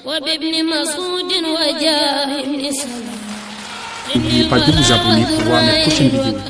وبابن مسعود وجاه ابن سلام. N'oubliez pas de vous abonner pour voir mes prochaines vidéos.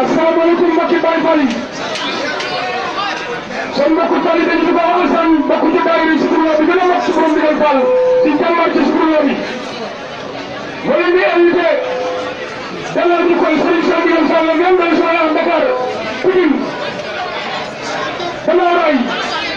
asalaamaaleykum mbokki Baye Fall yi son mbokku taalibe yi di ko amal seen mbokku ci daayira Zikrullah bi gën a mag ci borom Ndigal Fall di jàmbaar ci Zikrullah bi ma leen di invité dalal ñu koy Serigne Cheikh Ndigal Fall même dans le Dakar gannaaw raay